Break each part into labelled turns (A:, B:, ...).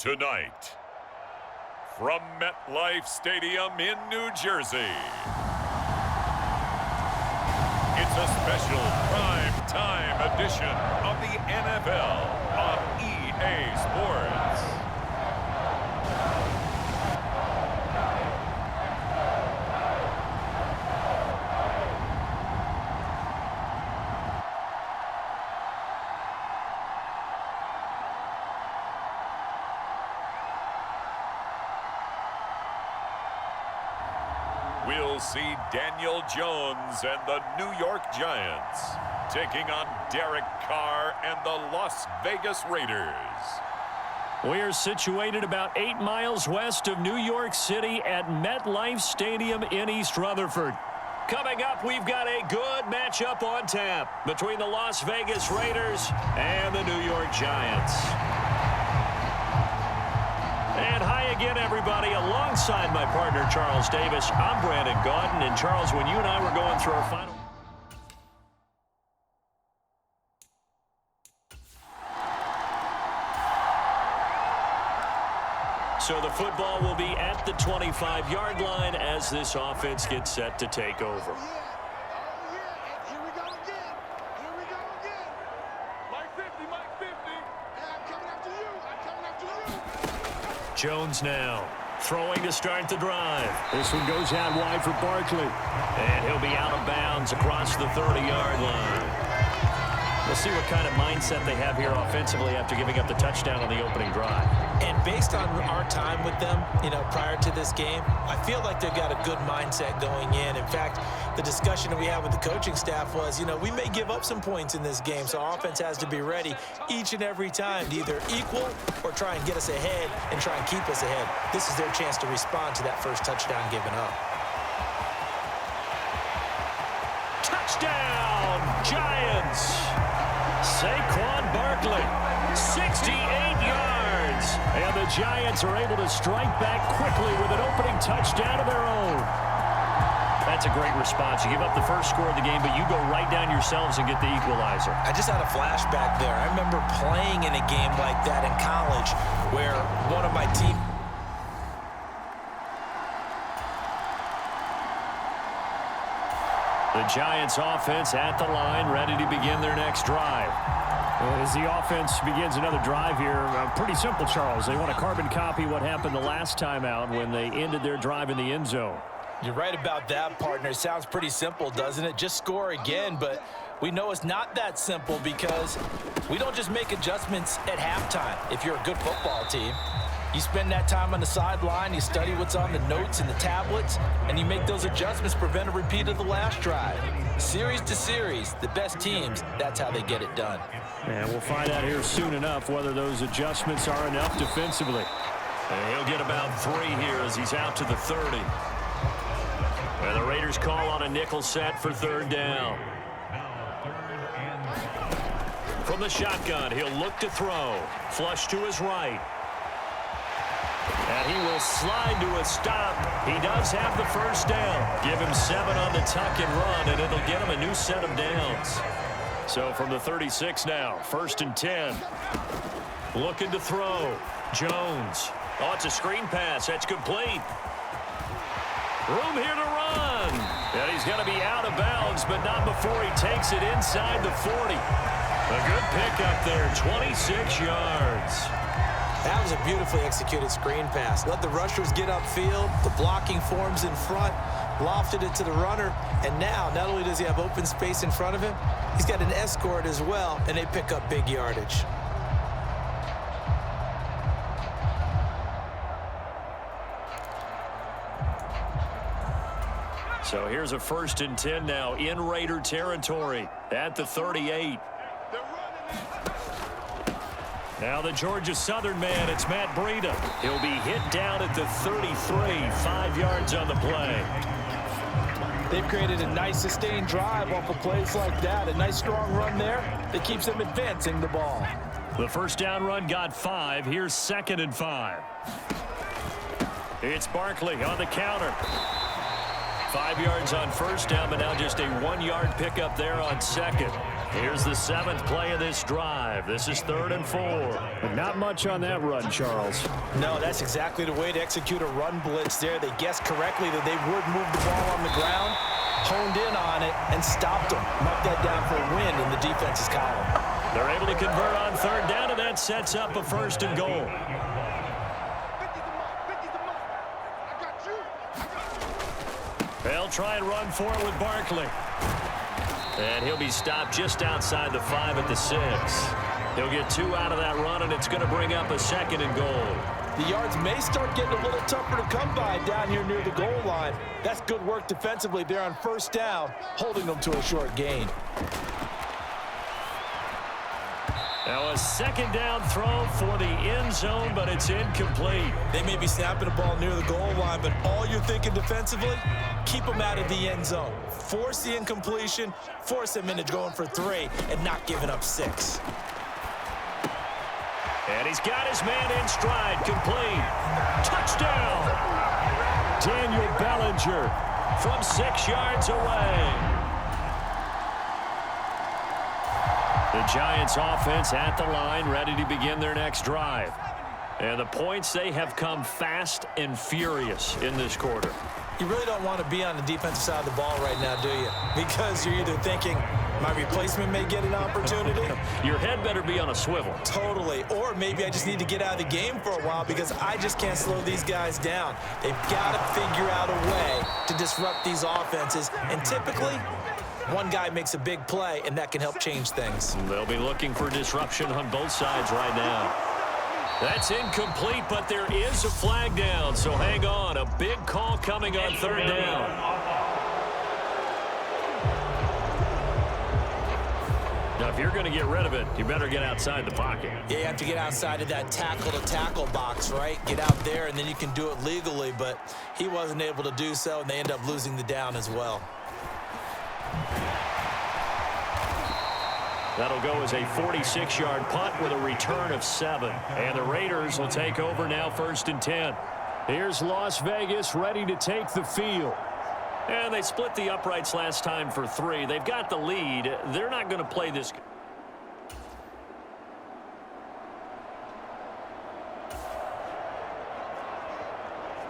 A: Tonight, from MetLife Stadium in New Jersey, it's a special prime time edition of the NFL on EA Sports. We'll see Daniel Jones and the New York Giants taking on Derek Carr and the Las Vegas Raiders.
B: We are situated about 8 miles west of New York City at MetLife Stadium in East Rutherford. Coming up, we've got a good matchup on tap between the Las Vegas Raiders and the New York Giants. And hi again, everybody. Alongside my partner, Charles Davis, I'm Brandon Gaudin. And Charles, when you and I were going through our final... So the football will be at the 25-yard line as this offense gets set to take over. Jones now throwing to start the drive. This one goes out wide for Barkley. And he'll be out of bounds across the 30-yard line. We'll see what kind of mindset they have here offensively after giving up the touchdown on the opening drive.
C: And based on our time with them, prior to this game, I feel like they've got a good mindset going in. In fact, the discussion that we had with the coaching staff was, we may give up some points in this game, so our offense has to be ready each and every time to either equal or try and get us ahead and try and keep us ahead. This is their chance to respond to that first touchdown given up.
B: Touchdown, Giants! Saquon Barkley, 68 yards. And the Giants are able to strike back quickly with an opening touchdown of their own. That's a great response. You give up the first score of the game, but you go right down yourselves and get the equalizer.
C: I just had a flashback there. I remember playing in a game like that in college where one of my team...
B: The Giants offense at the line, ready to begin their next drive. As the offense begins another drive here, pretty simple, Charles. They want to carbon copy what happened the last time out when they ended their drive in the end zone.
C: You're right about that, partner. It sounds pretty simple, doesn't it? Just score again, but we know it's not that simple because we don't just make adjustments at halftime if you're a good football team. You spend that time on the sideline, you study what's on the notes and the tablets, and you make those adjustments to prevent a repeat of the last drive. Series to series, the best teams, that's how they get it done.
B: And we'll find out here soon enough whether those adjustments are enough defensively. And he'll get about 3 here as he's out to the 30. And the Raiders call on a nickel set for third down. From the shotgun, he'll look to throw. Flush to his right. And he will slide to a stop. He does have the first down. Give him 7 on the tuck and run, and it'll get him a new set of downs. So from the 36 now, 1st and 10. Looking to throw. Jones. Oh, it's a screen pass. That's complete. Room here to run. And he's going to be out of bounds, but not before he takes it inside the 40. A good pickup there, 26 yards.
C: That was a beautifully executed screen pass. Let the rushers get upfield. The blocking forms in front. Lofted it to the runner. And now, not only does he have open space in front of him, he's got an escort as well, and they pick up big yardage.
B: So here's a 1st and 10 now in Raider territory at the 38. Now the Georgia Southern man, it's Matt Breida. He'll be hit down at the 33, 5 yards on the play.
C: They've created a nice sustained drive off of plays like that. A nice strong run there that keeps them advancing the ball.
B: The first down run got 5. Here's 2nd and 5. It's Barkley on the counter. 5 yards on first down, but now just a 1-yard pickup there on second. Here's the 7th play of this drive. This is 3rd and 4.
D: But not much on that run, Charles.
C: No, that's exactly the way to execute a run blitz there. They guessed correctly that they would move the ball on the ground, honed in on it, and stopped them. Marked that down for a win in the defense's column.
B: They're able to convert on 3rd down, and that sets up a 1st and goal. They'll try and run for it with Barkley. And he'll be stopped just outside the 5 at the 6. He'll get 2 out of that run, and it's going to bring up a 2nd and goal.
C: The yards may start getting a little tougher to come by down here near the goal line. That's good work defensively there on 1st down, holding them to a short gain.
B: Now a 2nd down throw for the end zone, but it's incomplete.
C: They may be snapping the ball near the goal line, but all you're thinking defensively, keep them out of the end zone. Force the incompletion, force them into going for 3, and not giving up 6.
B: And he's got his man in stride, complete. Touchdown! Daniel Bellinger from 6 yards away. The Giants offense at the line, ready to begin their next drive. And the points, they have come fast and furious in this quarter.
C: You really don't want to be on the defensive side of the ball right now, do you? Because you're either thinking, my replacement may get an opportunity.
B: Your head better be on a swivel.
C: Totally. Or maybe I just need to get out of the game for a while because I just can't slow these guys down. They've got to figure out a way to disrupt these offenses. And typically, one guy makes a big play, and that can help change things.
B: They'll be looking for disruption on both sides right now. That's incomplete, but there is a flag down, so hang on. A big call coming on 3rd down. Now, if you're going to get rid of it, you better get outside the pocket.
C: Yeah, you have to get outside of that tackle-to-tackle box, right? Get out there, and then you can do it legally, but he wasn't able to do so, and they end up losing the down as well.
B: That'll go as a 46-yard punt with a return of 7. And the Raiders will take over now 1st and 10. Here's Las Vegas ready to take the field. And they split the uprights last time for 3. They've got the lead. They're not going to play this.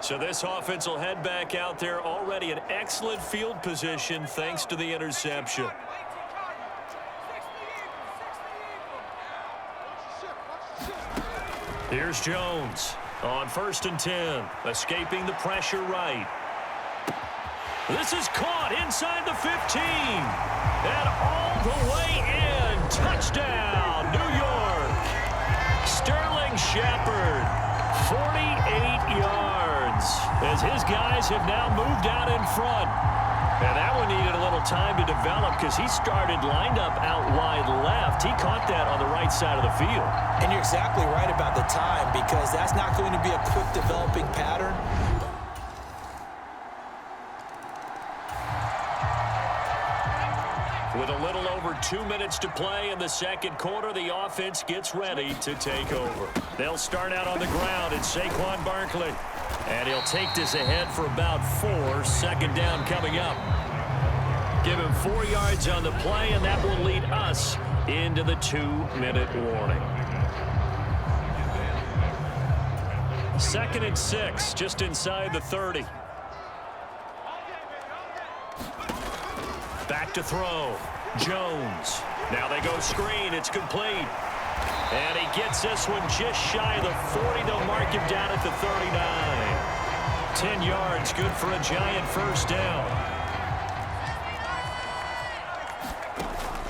B: So this offense will head back out there, already in excellent field position thanks to the interception. Here's Jones on 1st and 10, escaping the pressure right. This is caught inside the 15, and all the way in. Touchdown, New York. Sterling Shepard, 48 yards, as his guys have now moved out in front. And that one needed a little time to develop because he started lined up out wide left. He caught that on the right side of the field.
C: And you're exactly right about the time because that's not going to be a quick developing pattern.
B: With a little over 2 minutes to play in the second quarter, the offense gets ready to take over. They'll start out on the ground. It's Saquon Barkley. And he'll take this ahead for about 4. 2nd down coming up. Give him 4 yards on the play, and that will lead us into the 2-minute warning. 2nd and 6, just inside the 30. Back to throw. Jones. Now they go screen. It's complete. And he gets this one just shy of the 40. They'll mark him down at the 39. 10 yards, good for a Giant 1st down.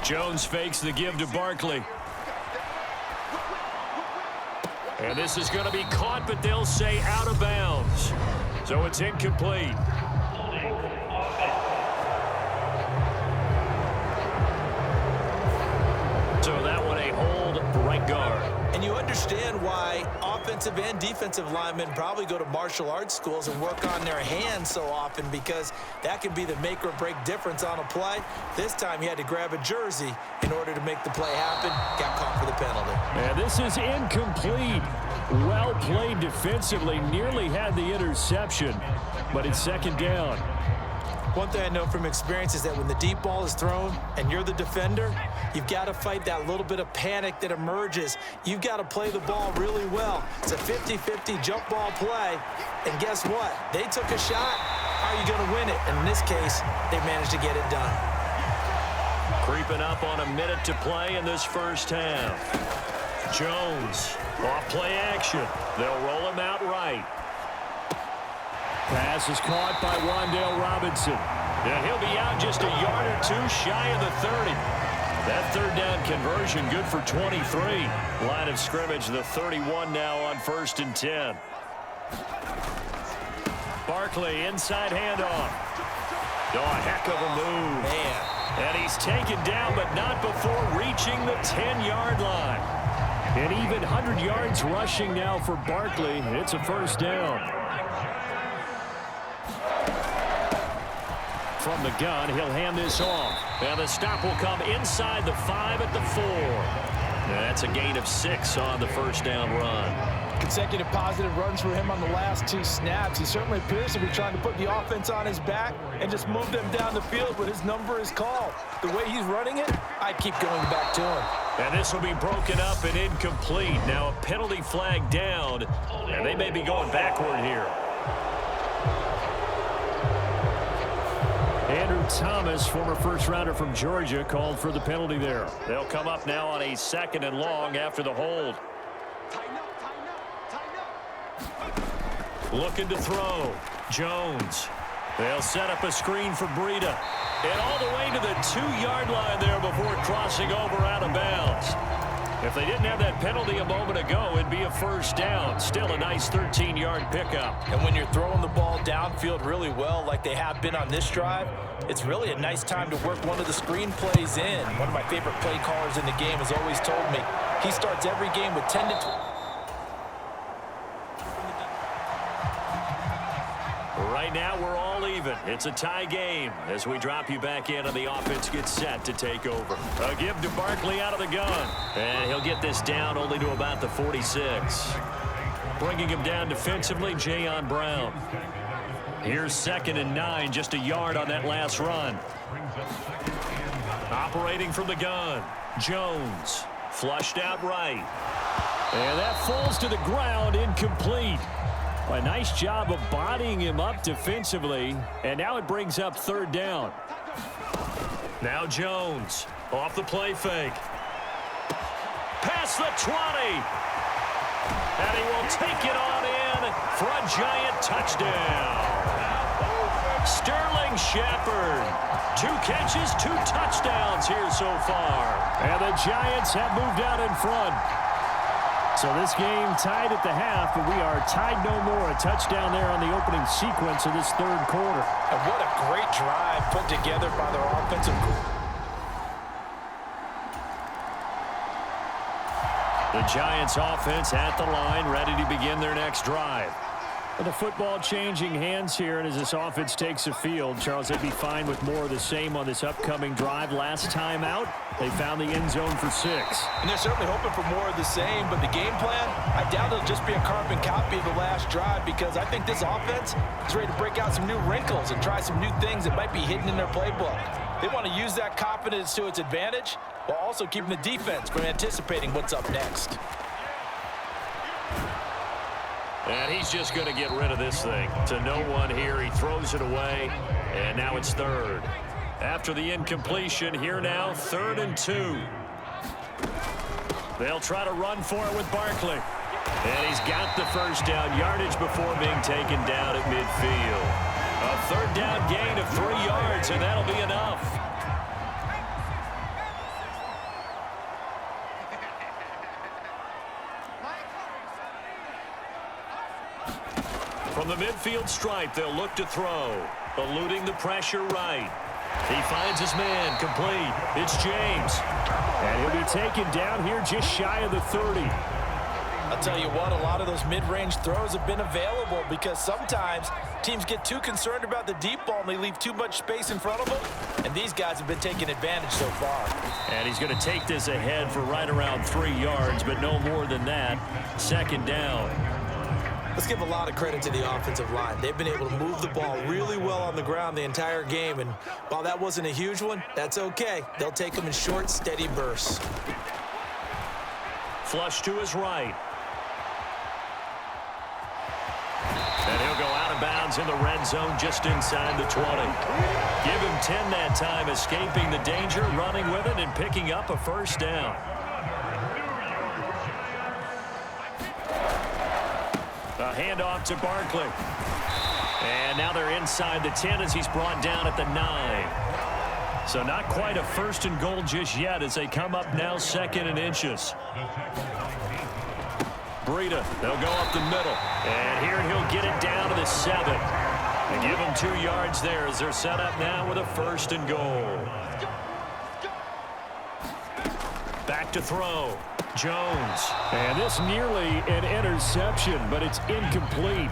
B: Jones fakes the give to Barkley. And this is going to be caught, but they'll say out of bounds. So it's incomplete. So that one a hold right guard.
C: And you understand why offensive and defensive linemen probably go to martial arts schools and work on their hands so often, because that can be the make or break difference on a play. This time he had to grab a jersey in order to make the play happen. Got caught for the penalty.
D: And this is incomplete. Well played defensively. Nearly had the interception, but it's second down.
C: One thing I know from experience is that when the deep ball is thrown and you're the defender, you've got to fight that little bit of panic that emerges. You've got to play the ball really well. It's a 50-50 jump ball play, and guess what? They took a shot. How are you going to win it? And in this case, they managed to get it done.
B: Creeping up on a minute to play in this first half. Jones, off play action. They'll roll him out right.
D: Pass is caught by Wan'Dale Robinson.
B: And he'll be out just a yard or two shy of the 30. That third down conversion good for 23. Line of scrimmage, the 31 now on 1st and 10. Barkley, inside handoff. Oh, a heck of a move.
C: Man.
B: And he's taken down, but not before reaching the 10-yard line.
D: And even 100 yards rushing now for Barkley. It's a first down. From the gun, he'll hand this off. And the stop will come inside the 5 at the 4. That's a gain of 6 on the first down run.
C: Consecutive positive runs for him on the last 2 snaps. He certainly appears to be trying to put the offense on his back and just move them down the field, but his number is called. The way he's running it, I'd keep going back to him.
B: And this will be broken up and incomplete. Now a penalty flag down, and they may be going backward here.
D: Andrew Thomas, former first-rounder from Georgia, called for the penalty there.
B: They'll come up now on a 2nd and long after the hold. Looking to throw. Jones. They'll set up a screen for Breida. And all the way to the 2-yard line there before crossing over out of bounds. If they didn't have that penalty a moment ago, it'd be a first down. Still a nice 13-yard pickup.
C: And when you're throwing the ball downfield really well like they have been on this drive, it's really a nice time to work one of the screen plays in. One of my favorite play callers in the game has always told me he starts every game with 10 to 12.
B: Right now, we're all even. It's a tie game as we drop you back in and the offense gets set to take over. A give to Barkley out of the gun. And he'll get this down only to about the 46. Bringing him down defensively, Jayon Brown. Here's 2nd and 9, just a yard on that last run. Operating from the gun, Jones. Flushed out right.
D: And that falls to the ground, incomplete. A nice job of bodying him up defensively, and now it brings up 3rd down.
B: Now Jones, off the play fake. Past the 20. And he will take it on in for a giant touchdown. Sterling Shepard. 2 catches, 2 touchdowns here so far.
D: And the Giants have moved out in front. So this game tied at the half, but we are tied no more. A touchdown there on the opening sequence of this 3rd quarter.
C: And what a great drive put together by their offensive group.
B: The Giants offense at the line, ready to begin their next drive.
D: Well, the football changing hands here, and as this offense takes the field, Charles, they'd be fine with more of the same on this upcoming drive. Last time out, they found the end zone for 6.
C: And they're certainly hoping for more of the same, but the game plan, I doubt it'll just be a carbon copy of the last drive, because I think this offense is ready to break out some new wrinkles and try some new things that might be hidden in their playbook. They want to use that confidence to its advantage while also keeping the defense from anticipating what's up next.
B: And he's just going to get rid of this thing. To no one here, he throws it away, and now it's 3rd. After the incompletion, here now, 3rd and 2. They'll try to run for it with Barkley. And he's got the first down yardage before being taken down at midfield. A 3rd down gain of 3 yards, and that'll be enough. From the midfield stripe, they'll look to throw. Eluding the pressure right. He finds his man, complete. It's James.
D: And he'll be taken down here just shy of the 30.
C: I'll tell you what, a lot of those mid-range throws have been available because sometimes teams get too concerned about the deep ball and they leave too much space in front of them. And these guys have been taking advantage so far.
B: And he's going to take this ahead for right around 3 yards, but no more than that. Second down.
C: Let's give a lot of credit to the offensive line. They've been able to move the ball really well on the ground the entire game. And while that wasn't a huge one, that's okay. They'll take them in short, steady bursts.
B: Flush to his right. And he'll go out of bounds in the red zone just inside the 20. Give him 10 that time, escaping the danger, running with it, and picking up a first down. A handoff to Barkley. And now they're inside the 10 as he's brought down at the 9. So not quite a first and goal just yet as they come up now second and inches. Breida, they'll go up the middle. And here he'll get it down to the 7. They give him 2 yards there as they're set up now with a first and goal. Back to throw. Jones.
D: And this nearly an interception, but it's incomplete.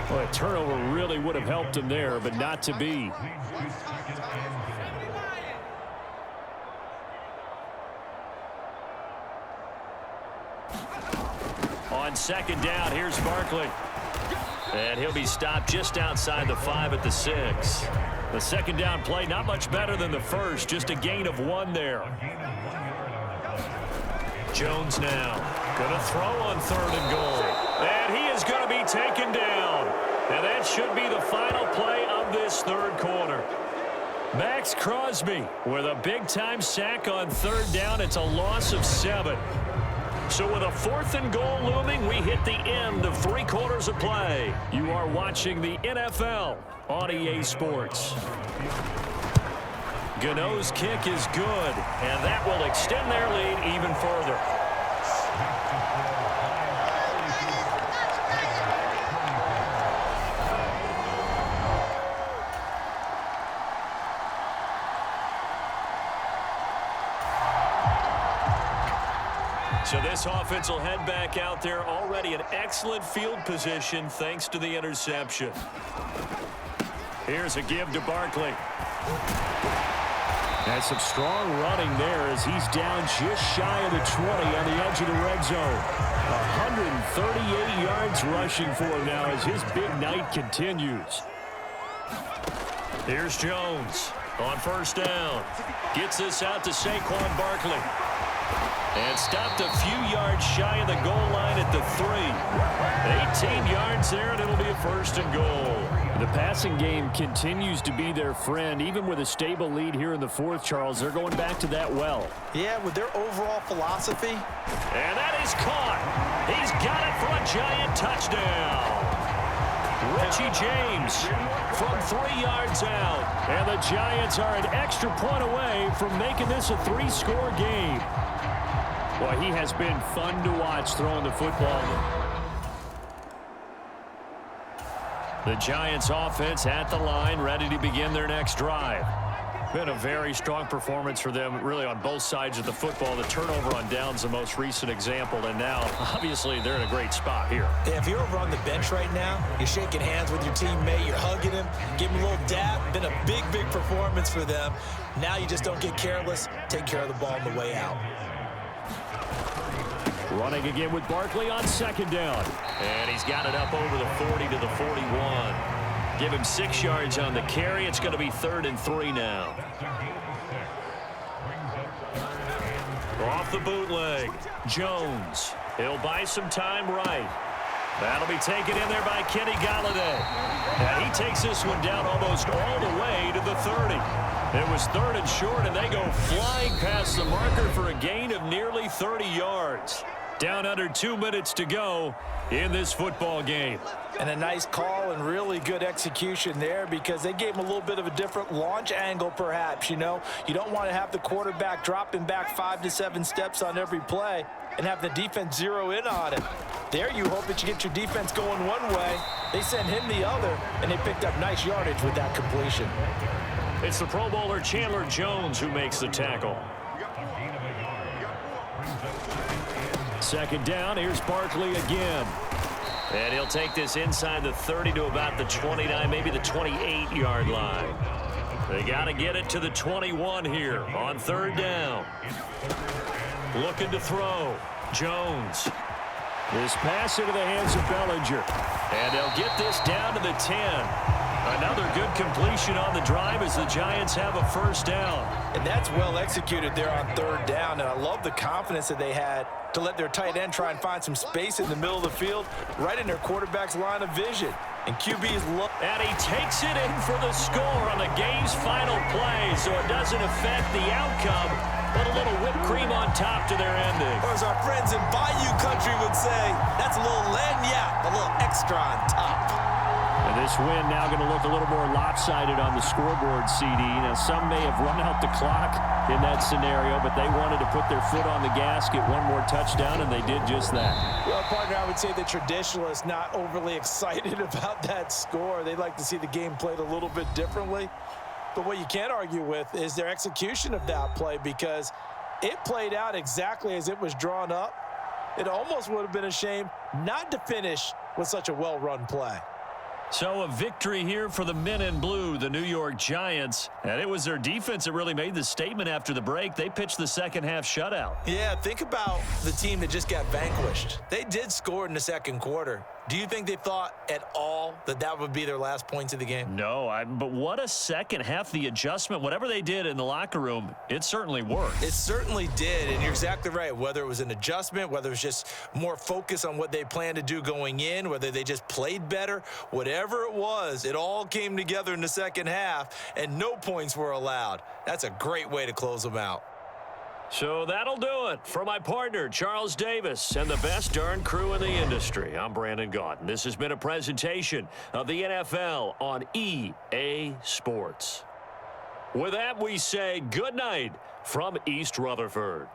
D: Well, a turnover really would have helped him there, but not to be.
B: On second down, here's Barkley. And he'll be stopped just outside the 5 at the 6. The second down play, not much better than the first, just a gain of 1 there. Jones now going to throw on third and goal. And he is going to be taken down. And that should be the final play of this third quarter. Max Crosby with a big-time sack on third down. It's a loss of 7. So with a fourth and goal looming, we hit the end of 3 quarters of play. You are watching the NFL on EA Sports. Gano's kick is good, and that will extend their lead even further. So this offense will head back out there, already in excellent field position thanks to the interception. Here's a give to Barkley.
D: That's some strong running there as he's down just shy of the 20 on the edge of the red zone. 138 yards rushing for him now as his big night continues.
B: Here's Jones on first down. Gets this out to Saquon Barkley. And stopped a few yards shy of the goal line at the 3. 18 yards there, and it'll be a first and goal.
D: The passing game continues to be their friend. Even with a stable lead here in the fourth, Charles, they're going back to that well.
C: Yeah, with their overall philosophy.
B: And that is caught. He's got it for a Giant touchdown. Richie James from 3 yards out.
D: And the Giants are an extra point away from making this a 3-score game. Well, he has been fun to watch throwing the football.
B: The Giants offense at the line, ready to begin their next drive. Been a very strong performance for them, really, on both sides of the football. The turnover on downs, the most recent example, and now, obviously, they're in a great spot here.
C: Yeah, if you're over on the bench right now, you're shaking hands with your teammate, you're hugging him, give him a little dab. Been a big, big performance for them. Now you just don't get careless. Take care of the ball on the way out.
D: Running again with Barkley on second down.
B: And he's got it up over the 40 to the 41. Give him 6 yards on the carry. It's going to be 3rd and 3 now. Off the bootleg. Jones. He'll buy some time right. That'll be taken in there by Kenny Golladay. And he takes this one down almost all the way to the 30. It was 3rd and short, and they go flying past the marker for a gain of nearly 30 yards. Down under 2 minutes to go in this football game.
C: And a nice call and really good execution there because they gave him a little bit of a different launch angle perhaps, you know. You don't want to have the quarterback dropping back 5 to 7 steps on every play and have the defense zero in on it. There you hope that you get your defense going one way. They send him the other, and they picked up nice yardage with that completion.
B: It's the Pro Bowler Chandler Jones who makes the tackle. Second down, here's Barkley again. And he'll take this inside the 30 to about the 29, maybe the 28-yard line. They got to get it to the 21 here on third down. Looking to throw. Jones. This pass into the hands of Bellinger. And they'll get this down to the 10. Another good completion on the drive as the Giants have a first down.
C: And that's well executed there on third down. And I love the confidence that they had to let their tight end try and find some space in the middle of the field, right in their quarterback's line of vision. And QB's look.
B: And he takes it in for the score on the game's final play, so it doesn't affect the outcome, but a little whipped cream on top to their ending.
C: Or as our friends in Bayou Country would say, that's a little lagniappe, a little extra on top.
D: And this win now going to look a little more lopsided on the scoreboard, CD. Now, some may have run out the clock in that scenario, but they wanted to put their foot on the gas, get one more touchdown, and they did just that.
C: Well, partner, I would say the traditionalists not overly excited about that score. They'd like to see the game played a little bit differently. But what you can't argue with is their execution of that play, because it played out exactly as it was drawn up. It almost would have been a shame not to finish with such a well-run play.
B: So a victory here for the men in blue, the New York Giants. And it was their defense that really made the statement after the break. They pitched the second half shutout.
C: Yeah, think about the team that just got vanquished. They did score in the second quarter. Do you think they thought at all that that would be their last points of the game?
B: No, but what a second half. The adjustment, whatever they did in the locker room, it certainly worked.
C: It certainly did, and you're exactly right. Whether it was an adjustment, whether it was just more focus on what they planned to do going in, whether they just played better, whatever it was, it all came together in the second half, and no points were allowed. That's a great way to close them out.
B: So that'll do it for my partner, Charles Davis, and the best darn crew in the industry. I'm Brandon Gaudin. This has been a presentation of the NFL on EA Sports. With that, we say good night from East Rutherford.